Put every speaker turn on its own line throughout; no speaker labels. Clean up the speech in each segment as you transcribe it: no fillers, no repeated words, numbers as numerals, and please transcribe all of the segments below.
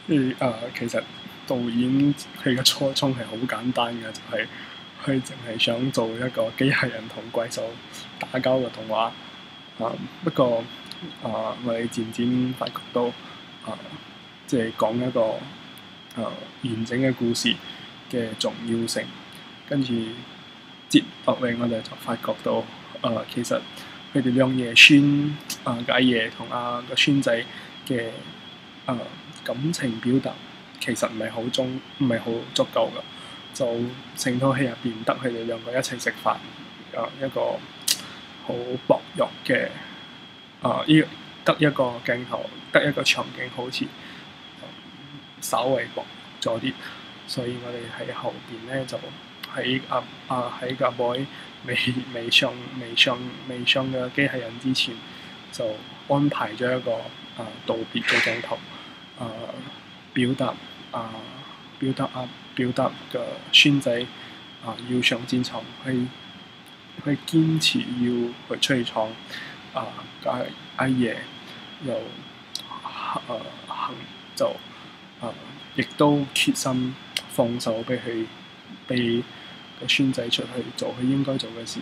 其實導演佢嘅初衷係好簡單嘅，就係佢淨係想做一個機械人同怪獸打交嘅動畫。不過我哋漸漸發覺到即係講一個完整嘅故事嘅重要性。跟住接落嚟，我哋就發覺到其實佢哋兩爺孫嘅阿爺同個孫仔嘅感情表達其實唔係好足夠嘅。就成套戲入邊得佢哋兩個一齊食飯，一個好薄弱嘅得一個鏡頭，得一個場景，好似稍微薄咗啲，所以我哋喺後邊咧就喺喺個 boy 未上嘅機器人之前，就安排咗一個道別嘅鏡頭，表達嘅孫仔要上戰場去堅持要去摧創阿爺又亦都決心放手俾個孫仔出去做佢應該做嘅事。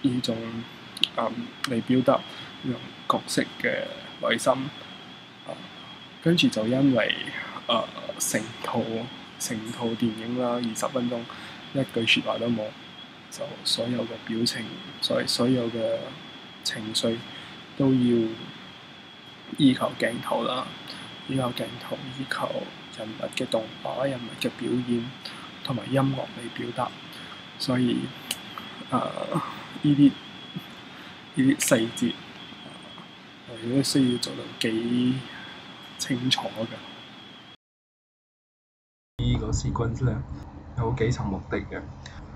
呢種嚟表達呢種角色嘅內心。跟住就因為成套電影啦，20分鐘一句説話都冇，就所有嘅表情，所有嘅情緒都要依靠鏡頭啦，依靠人物嘅動畫、人物嘅表演同埋音樂嚟表達。所以呢啲細節我哋都需要做到幾清楚嘅。
呢個 sequence 咧有幾層目的嘅。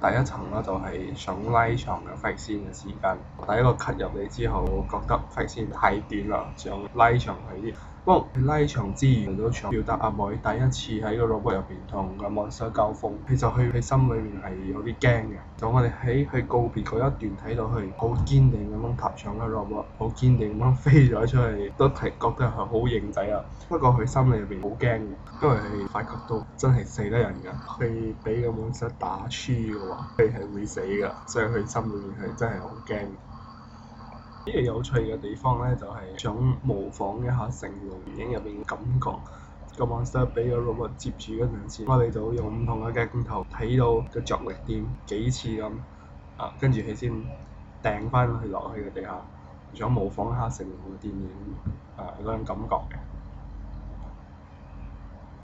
第一層啦就係想拉長嘅 fight scene 嘅時間。第一個 cut 入嚟之後，覺得 fight scene 太短啦，想拉長佢啲。不過拉長之餘都想表達阿 boy 第一次喺個 robot 入邊同個 monster 交鋒，其實佢心裏面係有啲驚嘅。就我哋喺佢告別嗰一段睇到佢好堅定咁樣踏上個 robot，好堅定咁樣飛咗出去，都係覺得係好型仔啊。不過佢心裏邊好驚嘅，因為佢發覺到真係死得人㗎。佢俾個 monster 打穿嘅話，佢係會死㗎，所以佢心裏面係真係好驚。呢個有趣嘅地方咧，就係想模仿一下成龍電影入邊嘅感覺。個 monster 俾個 robot 接住嗰陣時，我哋就會用唔同嘅鏡頭睇到個着力點幾次咁，跟住佢先掟翻佢落去嘅地下，想模仿一下成龍嘅電影嗰種感覺嘅。